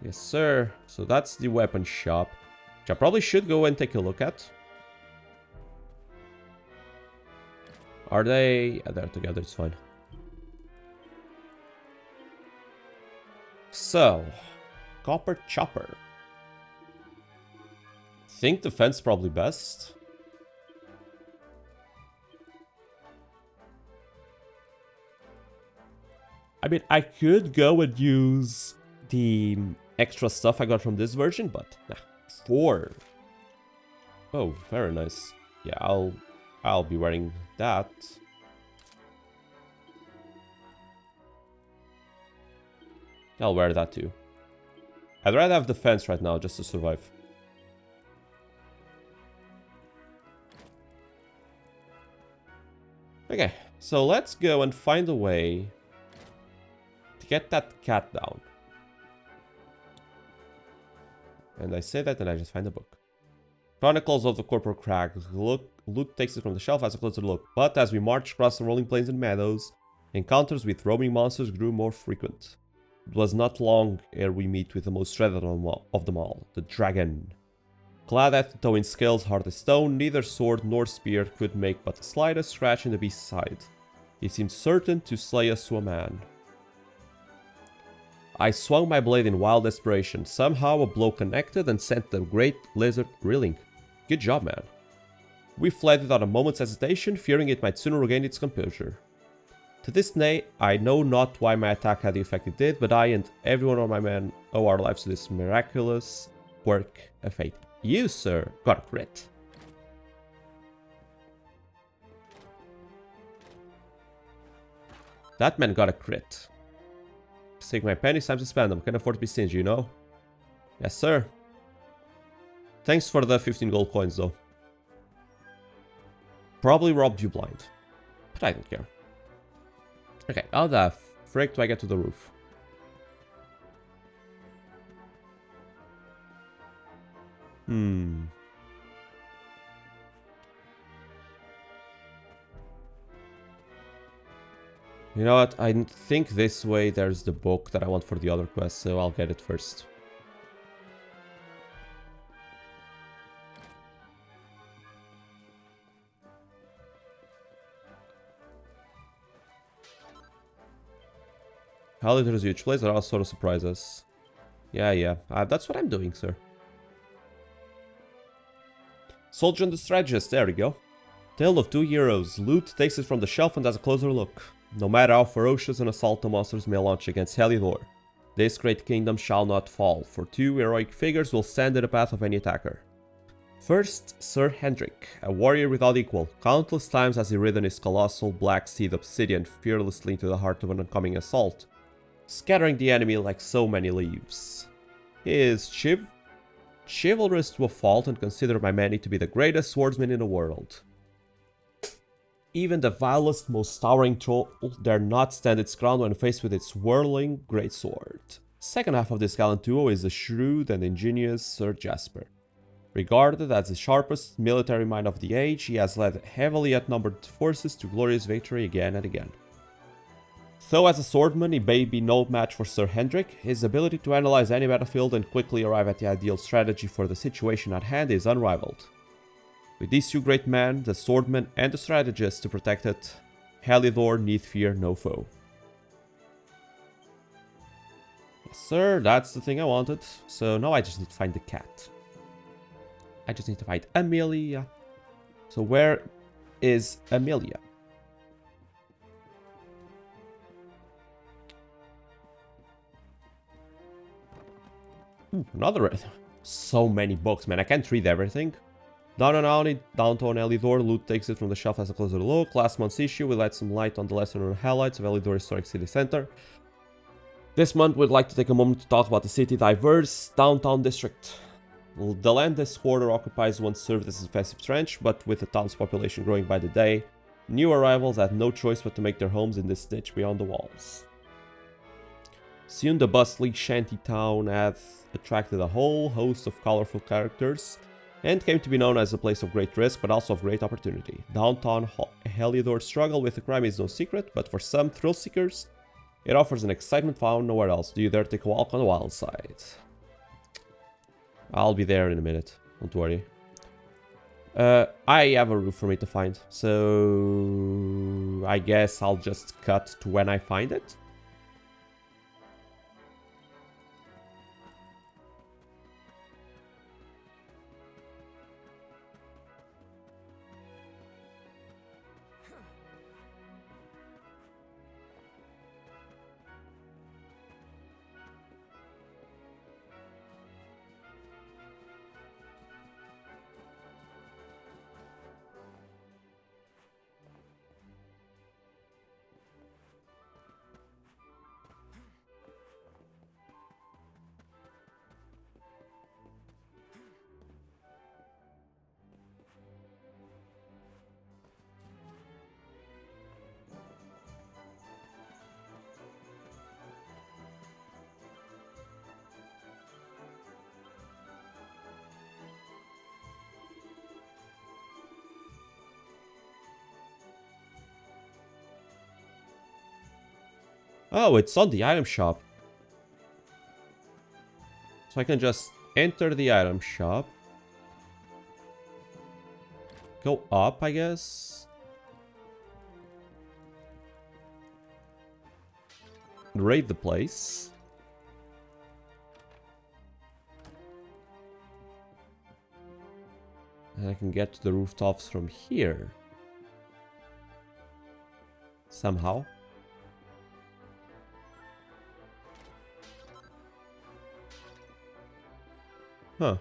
Yes, sir. So that's the weapon shop, which I probably should go and take a look at. Are they? Yeah, they're together, it's fine. So, copper chopper. Think defense probably best. I mean, I could go and use the extra stuff I got from this version, but nah. 4. Oh, very nice. Yeah, I'll be wearing that. I'll wear that too. I'd rather have defense right now just to survive. Okay, so let's go and find a way to get that cat down. And I say that and I just find a book. Chronicles of the Corporal Crag. Luke takes it from the shelf as a closer look. But as we marched across the rolling plains and meadows, encounters with roaming monsters grew more frequent. It was not long ere we meet with the most dreaded of them all, the dragon. Clad head to toe in scales hard as stone, neither sword nor spear could make but the slightest scratch in the beast's side. He seemed certain to slay us to a man. I swung my blade in wild desperation. Somehow a blow connected and sent the great lizard reeling. Good job, man. We fled without a moment's hesitation, fearing it might sooner regain its composure. To this day, I know not why my attack had the effect it did, but I and every one of my men owe our lives to this miraculous work of fate. You, sir, got a crit. That man got a crit. Save my pennies, time to spend them. Can't afford to be stingy, you know? Yes, sir. Thanks for the 15 gold coins, though. Probably robbed you blind. But I don't care. Okay, how the frick do I get to the roof? You know what? I think this way there's the book that I want for the other quest, so I'll get it first. Holiday is a huge place that all sort of surprises. Yeah. That's what I'm doing, sir. Soldier and the Strategist, there we go. Tale of two heroes. Loot takes it from the shelf and has a closer look. No matter how ferocious an assault the monsters may launch against Helidor, this great kingdom shall not fall, for two heroic figures will stand in the path of any attacker. First, Sir Hendrik, a warrior without equal. Countless times has he ridden his colossal black steed Obsidian fearlessly into the heart of an oncoming assault, scattering the enemy like so many leaves. He is chivalrous to a fault and considered by many to be the greatest swordsman in the world. Even the vilest, most towering troll dare not stand its ground when faced with its whirling greatsword. Second half of this gallant duo is the shrewd and ingenious Sir Jasper. Regarded as the sharpest military mind of the age, he has led heavily outnumbered forces to glorious victory again and again. Though as a swordman he may be no match for Sir Hendrik, his ability to analyze any battlefield and quickly arrive at the ideal strategy for the situation at hand is unrivaled. With these two great men, the swordman and the strategist to protect it, Helidor need fear no foe. Yes, sir, that's the thing I wanted. So now I just need to find the cat. I just need to find Amelia. So where is Amelia? Ooh, another. So many books, man. I can't read everything. Downtown Helidor, Loot takes it from the shelf as a closer look. Last month's issue, we let some light on the lesser known highlights of Helidor Historic City Center. This month, we'd like to take a moment to talk about the city's diverse downtown district. The land this quarter occupies once served as a defensive trench, but with the town's population growing by the day, new arrivals had no choice but to make their homes in this niche beyond the walls. Soon the bustling shanty town had attracted a whole host of colorful characters, and came to be known as a place of great risk but also of great opportunity. Downtown Helidor's struggle with the crime is no secret, but for some thrill seekers, it offers an excitement found nowhere else. Do you dare take a walk on the wild side? I'll be there in a minute. Don't worry. I have a roof for me to find. So... I guess I'll just cut to when I find it. Oh, it's on the item shop. So I can just enter the item shop. Go up, I guess. Raid the place. And I can get to the rooftops from here. Somehow. Huh.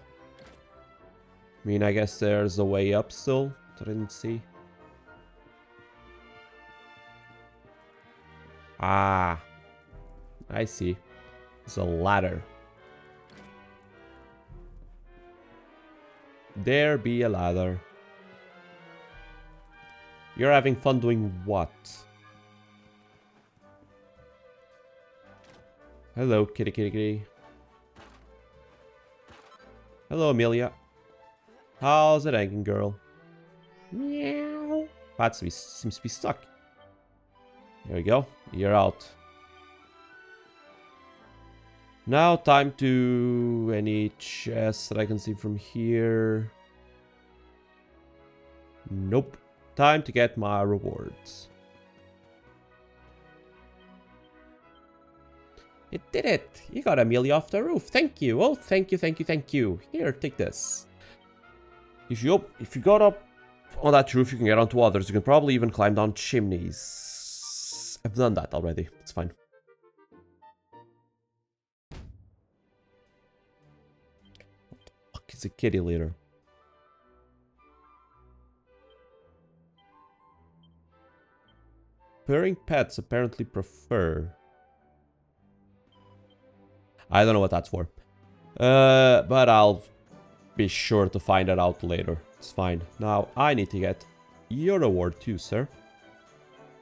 I mean, I guess there's a way up still that I didn't see. Ah. I see. It's a ladder. There be a ladder. You're having fun doing what? Hello, kitty kitty kitty. Hello, Amelia. How's it hanging, girl? Meow. That seems to be stuck. There we go. You're out. Now time to any chest that I can see from here. Nope. Time to get my rewards. It did it! You got Amelia off the roof. Thank you. Oh, thank you, thank you, thank you. Here, take this. If you got up on that roof, you can get onto others. You can probably even climb down chimneys. I've done that already. It's fine. What the fuck is a kitty litter? Purring pets apparently prefer. I don't know what that's for. But I'll be sure to find it out later. It's fine. Now, I need to get your reward too, sir.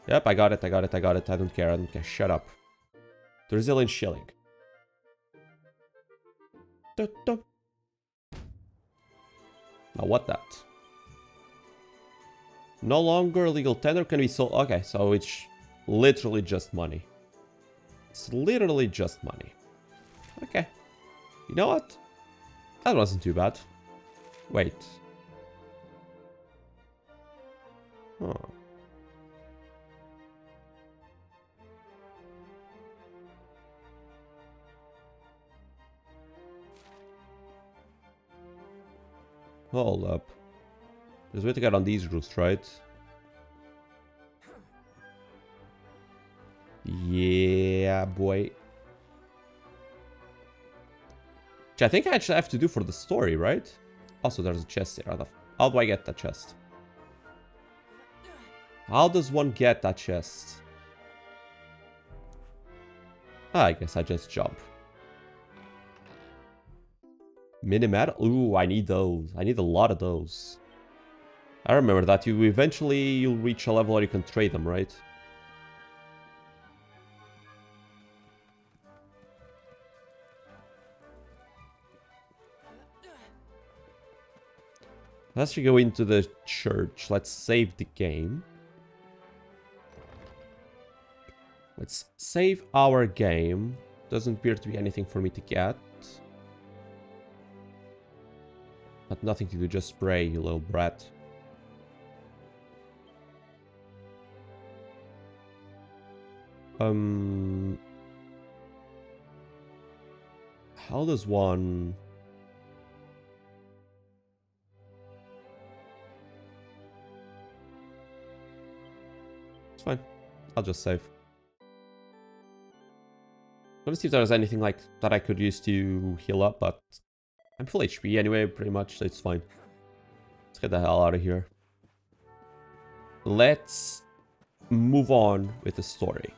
Yep, I got it, I got it, I got it. I don't care, I don't care. Shut up. The resilient shilling. Now, what that? No longer legal tender can be sold. Okay, so it's literally just money. It's literally just money. Okay. You know what? That wasn't too bad. Wait. Huh. Hold up. There's a way to get on these roofs, right? Yeah, boy. Which I think I actually have to do for the story, right? Also, there's a chest here. How do I get that chest? How does one get that chest? Ah, I guess I just jump. Mini metal? Ooh, I need those. I need a lot of those. I remember that you'll reach a level where you can trade them, right? Let's go into the church. Let's save the game. Let's save our game. Doesn't appear to be anything for me to get. Had nothing to do, just spray, you little brat. How does one... It's fine. I'll just save. Let me see if there's anything like that I could use to heal up, but I'm full HP anyway, pretty much, so it's fine. Let's get the hell out of here. Let's move on with the story.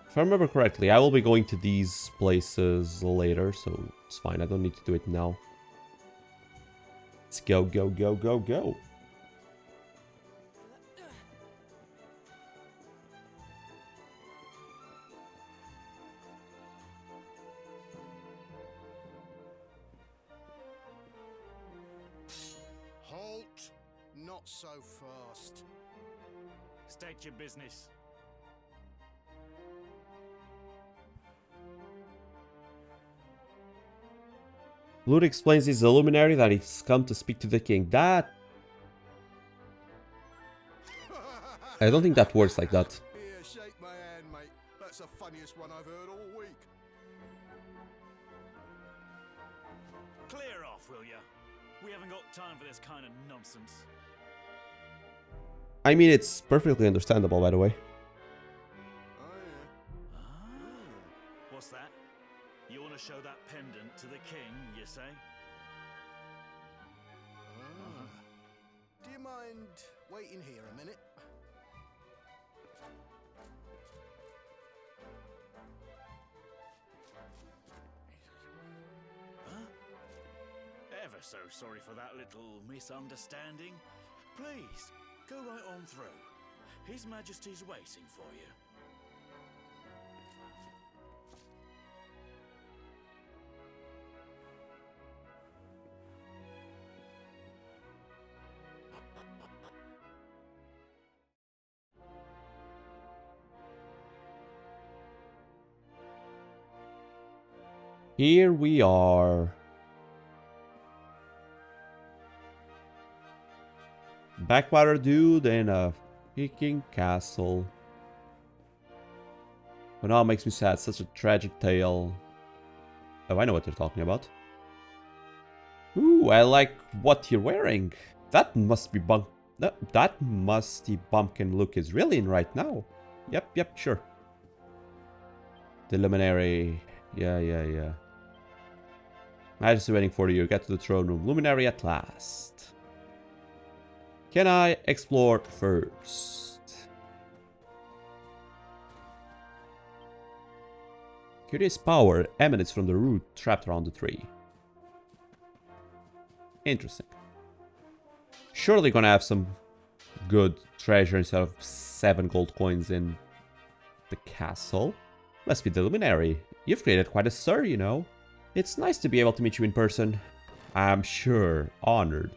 If I remember correctly, I will be going to these places later, so it's fine. I don't need to do it now. Let's go, go, go, go, go. Halt! Not so fast. State your business. Lud explains he's a luminary, that he's come to speak to the king. That... I don't think that works like that. Here, shake my hand, mate. That's the funniest one I've heard all week. Clear off, will ya? We haven't got time for this kind of nonsense. I mean, it's perfectly understandable, by the way. Oh, yeah. What's that? You want to show that pendant to the king, you say? Do you mind waiting here a minute? Huh? Ever so sorry for that little misunderstanding. Please, go right on through. His Majesty's waiting for you. Here we are. Backwater dude and a freaking castle. But now it makes me sad. Such a tragic tale. Oh, I know what they're talking about. Ooh, I like what you're wearing. That must be that musty bumpkin look is really in right now. Yep, sure. The luminary. Yeah. Majesty waiting for you. Get to the throne room. Luminary at last. Can I explore first? Curious power emanates from the root trapped around the tree. Interesting. Surely gonna have some good treasure instead of 7 gold coins in the castle. Must be the luminary. You've created quite a stir, you know. It's nice to be able to meet you in person. I'm sure honored.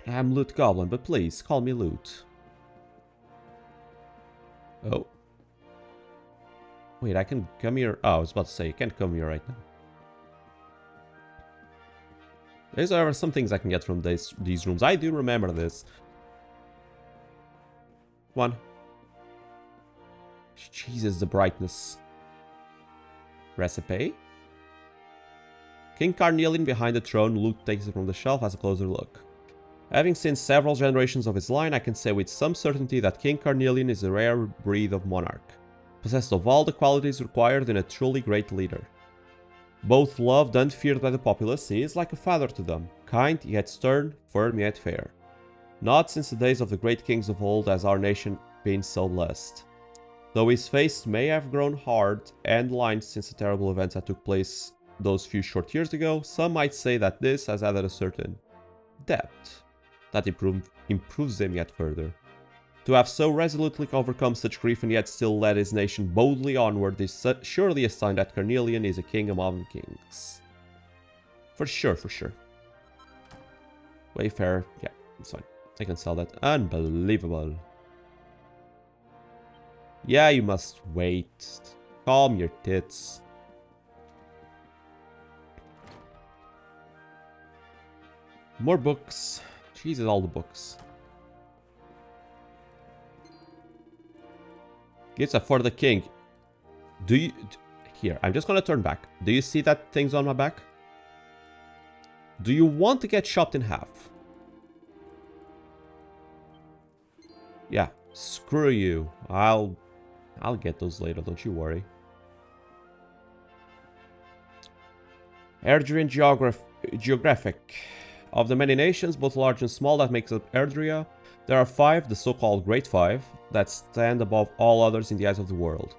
I'm Loot Goblin, but please call me Loot. Oh. Wait, I can come here. Oh, I was about to say, you can't come here right now. There's however some things I can get from these rooms. I do remember this. One. Jesus, the brightness. Recipe. King Carnelian behind the throne. Loot takes it from the shelf, has a closer look. Having seen several generations of his line, I can say with some certainty that King Carnelian is a rare breed of monarch, possessed of all the qualities required in a truly great leader. Both loved and feared by the populace, he is like a father to them, kind yet stern, firm yet fair. Not since the days of the great kings of old has our nation been so blessed. Though his face may have grown hard and lined since the terrible events that took place those few short years ago, some might say that this has added a certain depth that improves him yet further. To have so resolutely overcome such grief and yet still led his nation boldly onward is surely a sign that Carnelian is a king among kings. For sure. Wayfarer, yeah, it's fine. I can sell that. Unbelievable. Yeah, you must wait. Calm your tits. More books. Jesus, all the books. Gifts for the king. Do you... Here, I'm just gonna turn back. Do you see that thing's on my back? Do you want to get chopped in half? Yeah, screw you. I'll get those later, don't you worry. Erdrian geographic. Of the many nations, both large and small, that makes up Erdria, there are 5, the so-called Great Five, that stand above all others in the eyes of the world.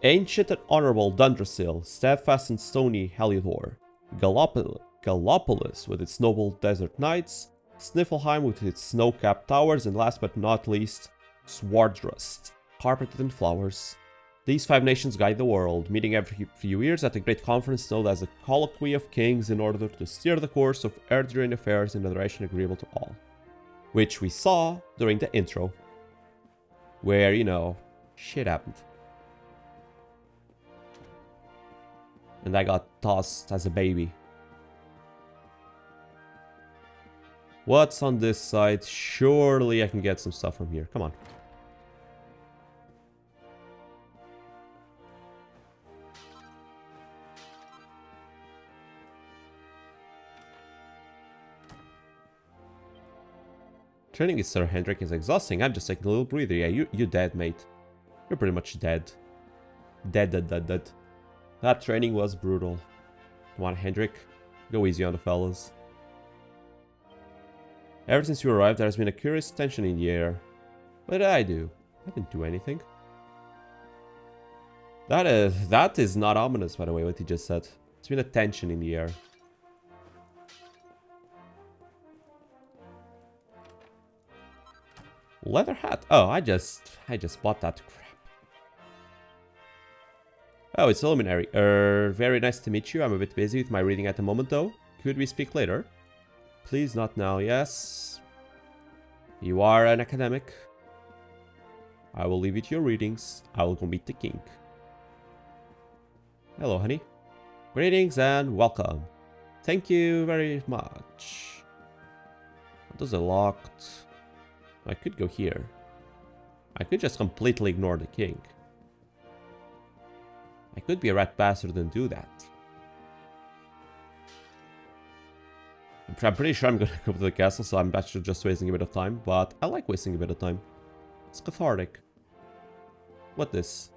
Ancient and honorable Dundrasil, steadfast and stony Heliodor, Gallopolis with its noble desert knights, Sniffelheim with its snow-capped towers, and last but not least, Swardrust, carpeted in flowers. These 5 nations guide the world, meeting every few years at a great conference known as the Colloquy of Kings in order to steer the course of Erdrian affairs in a direction agreeable to all. Which we saw during the intro, where, you know, shit happened. And I got tossed as a baby. What's on this side? Surely I can get some stuff from here. Come on. Training with Sir Hendrik is exhausting. I'm just taking a little breather. Yeah, you dead, mate. You're pretty much dead. Dead. That training was brutal. Come on, Hendrik. Go easy on the fellas. Ever since you arrived, there has been a curious tension in the air. What did I do? I didn't do anything. That is not ominous, by the way, what he just said. It's been a tension in the air. Leather hat. Oh, I just bought that crap. Oh, it's a luminary. Very nice to meet you. I'm a bit busy with my reading at the moment, though. Could we speak later? Please, not now. Yes. You are an academic. I will leave you to your readings. I will go meet the king. Hello, honey. Greetings and welcome. Thank you very much. Those are locked. I could go here. I could just completely ignore the king. I could be a rat bastard and do that. I'm pretty sure I'm gonna go to the castle, so I'm actually just wasting a bit of time. But I like wasting a bit of time. It's cathartic. What this?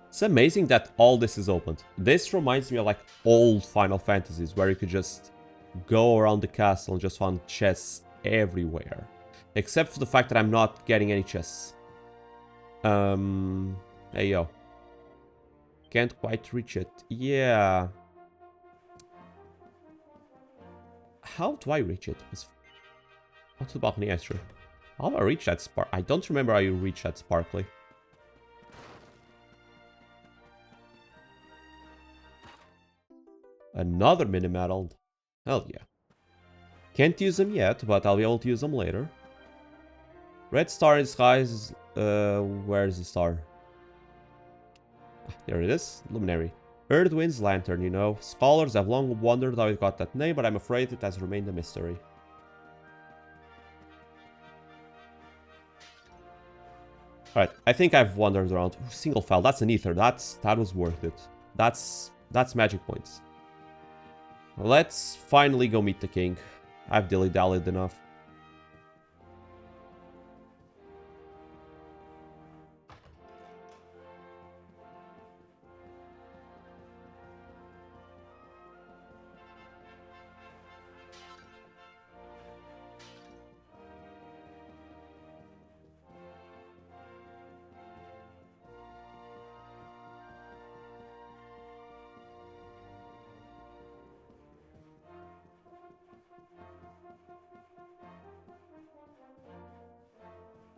It's amazing that all this is opened. This reminds me of like old Final Fantasies where you could just go around the castle and just find chests everywhere. Except for the fact that I'm not getting any chests. Hey yo. Can't quite reach it. Yeah. How do I reach it? What's the balcony extra? How do I reach that spark? I don't remember how you reach that sparkly. Another mini medal. Hell yeah. Can't use them yet, but I'll be able to use them later. Red star in the skies. Where is the star? There it is. Luminary. Earthwind's lantern, you know. Scholars have long wondered how it got that name, but I'm afraid it has remained a mystery. Alright, I think I've wandered around. Ooh, single file, that's an ether. That was worth it. That's magic points. Let's finally go meet the king. I've dilly-dallied enough.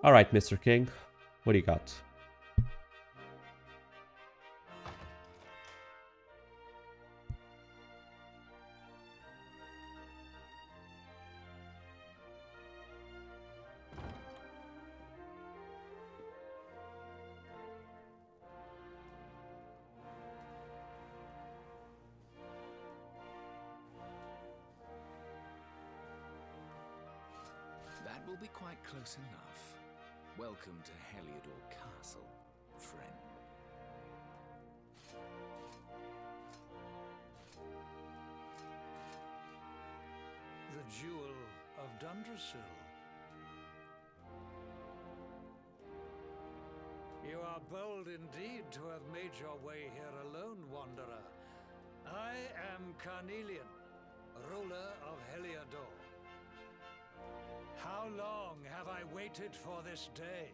Alright, Mr. King. What do you got? You'll be quite close enough. Welcome to Heliodor Castle, friend. The Jewel of Dundrasil. You are bold indeed to have made your way here alone, Wanderer. I am Carnelian, ruler of Heliodor. How long have I waited for this day?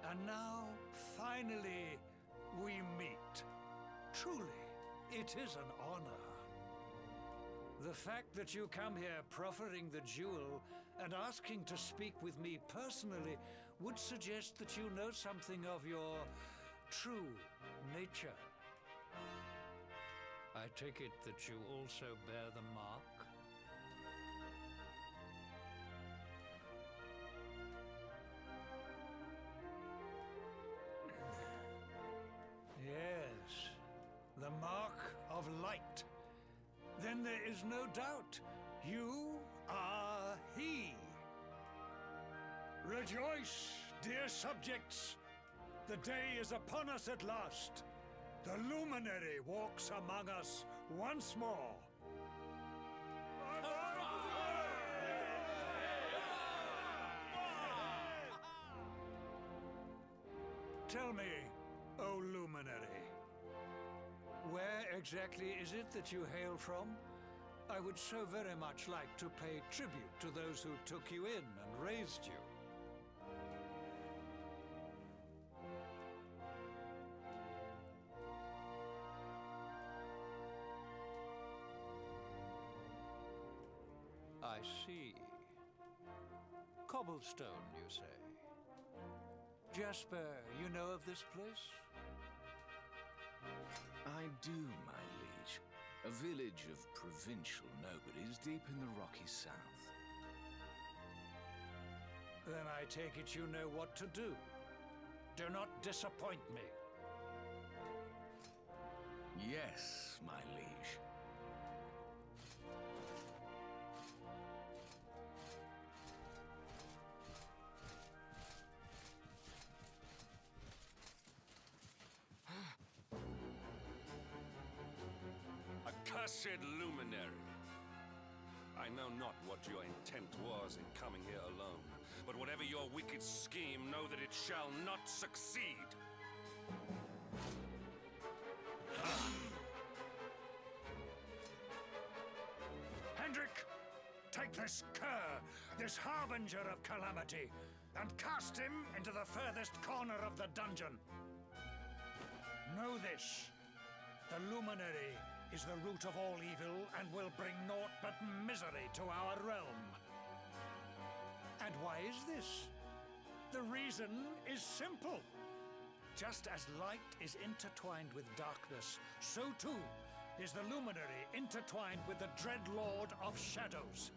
And now, finally, we meet. Truly, it is an honor. The fact that you come here proffering the jewel and asking to speak with me personally would suggest that you know something of your true nature. I take it that you also bear the mark? Yes, the mark of light. Then there is no doubt, you are he. Rejoice, dear subjects! The day is upon us at last. The luminary walks among us once more. Tell me, O luminary, where exactly is it that you hail from? I would so very much like to pay tribute to those who took you in and raised you. I see. Cobblestone, you say? Jasper, you know of this place? I do, my liege. A village of provincial nobodies deep in the rocky south. Then I take it you know what to do. Do not disappoint me. Yes, my liege. Accursed luminary! I know not what your intent was in coming here alone, but whatever your wicked scheme, know that it shall not succeed! Hendrik, take this cur, this harbinger of calamity, and cast him into the furthest corner of the dungeon. Know this, the luminary is the root of all evil and will bring naught but misery to our realm. And why is this? The reason is simple. Just as light is intertwined with darkness, so too is the luminary intertwined with the dread lord of shadows.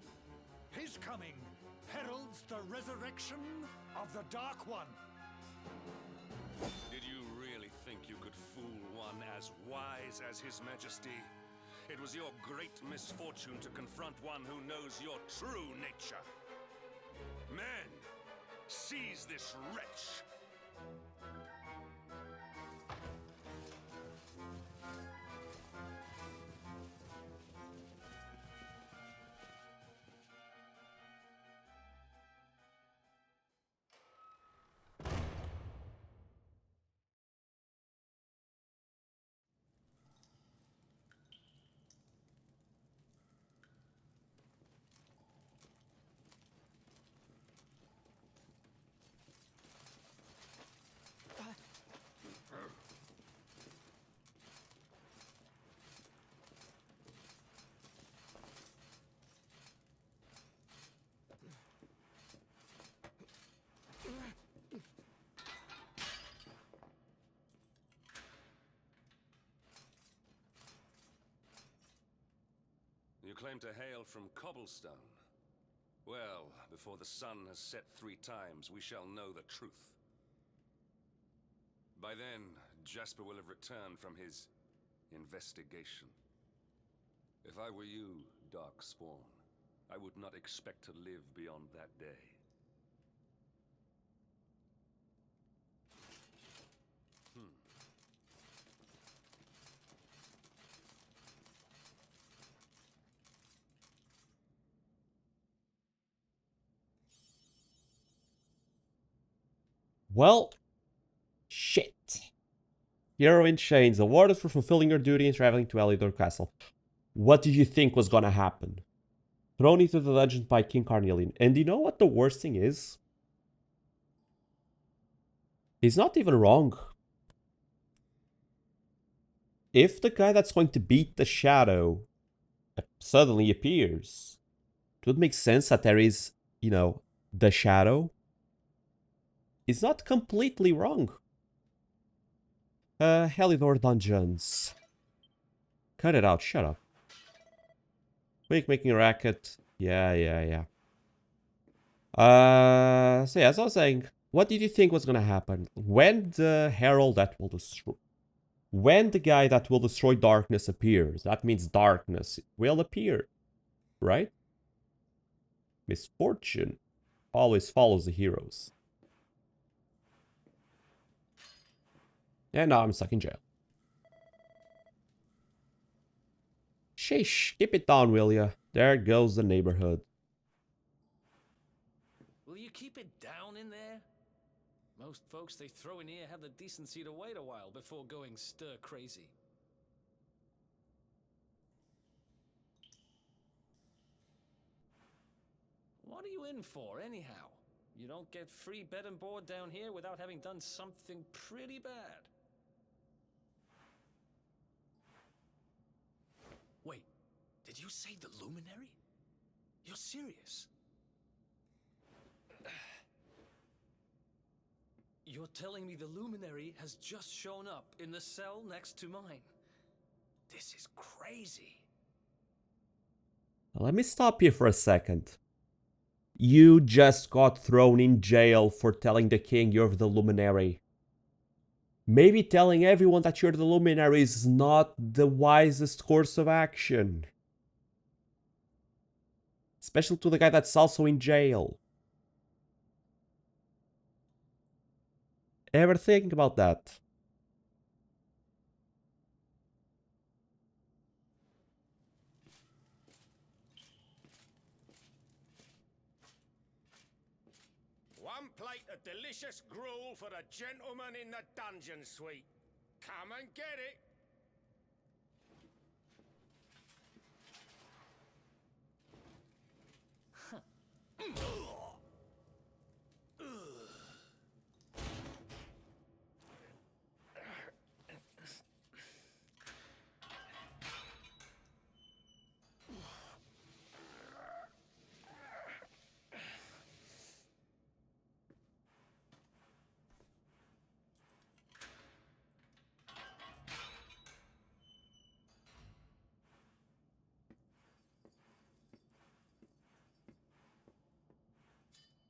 His coming heralds the resurrection of the Dark One. Did you really think you could fool one as wise as His Majesty? It was your great misfortune to confront one who knows your true nature. Men, seize this wretch! You claim to hail from Cobblestone. Well, before the sun has set 3 times, we shall know the truth. By then, Jasper will have returned from his investigation. If I were you, Darkspawn, I would not expect to live beyond that day. Well, shit. Hero in Chains, awarded for fulfilling your duty and traveling to Elidor Castle. What did you think was gonna happen? Thrown into the dungeon by King Carnelian. And you know what the worst thing is? He's not even wrong. If the guy that's going to beat the Shadow suddenly appears, it would make sense that there is, you know, the Shadow. He's not completely wrong. Helidor Dungeons. Cut it out, shut up. Quick, making a racket. Yeah. So yeah, as I was saying, what did you think was gonna happen? When the herald that will destroy... When the guy that will destroy darkness appears, that means darkness will appear, right? Misfortune always follows the heroes. And now I'm stuck in jail. Sheesh, keep it down, will ya? There goes the neighborhood. Will you keep it down in there? Most folks they throw in here have the decency to wait a while before going stir crazy. What are you in for, anyhow? You don't get free bed and board down here without having done something pretty bad. Wait, did you say the Luminary? You're serious? You're telling me the Luminary has just shown up in the cell next to mine? This is crazy. Let me stop you for a second. You just got thrown in jail for telling the king you're the Luminary. Maybe telling everyone that you're the Luminary is not the wisest course of action. Especially to the guy that's also in jail. Ever think about that? One plate of delicious gruel for the gentleman in the dungeon suite. Come and get it.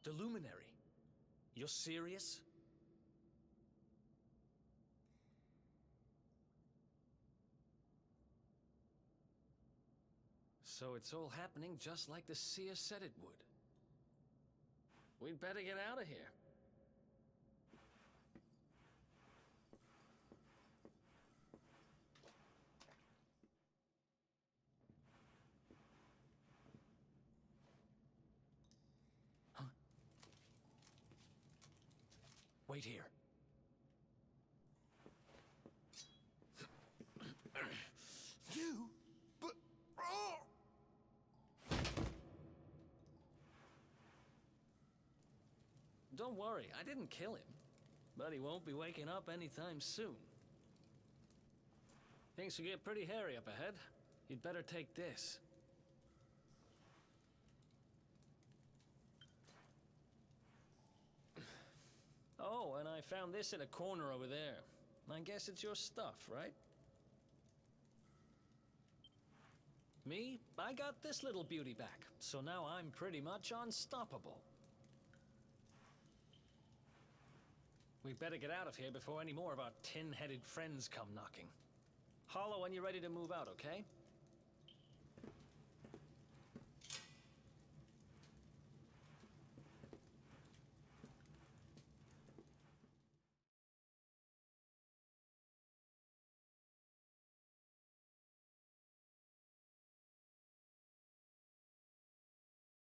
The Luminary? You're serious? So it's all happening just like the seer said it would. We'd better get out of here. Huh? Wait here. You? But... Oh! Don't worry, I didn't kill him. But he won't be waking up anytime soon. Things will get pretty hairy up ahead. You'd better take this. Oh, and I found this in a corner over there. I guess it's your stuff, right? Me? I got this little beauty back, so now I'm pretty much unstoppable. We better get out of here before any more of our tin-headed friends come knocking. Holler when you're ready to move out, okay?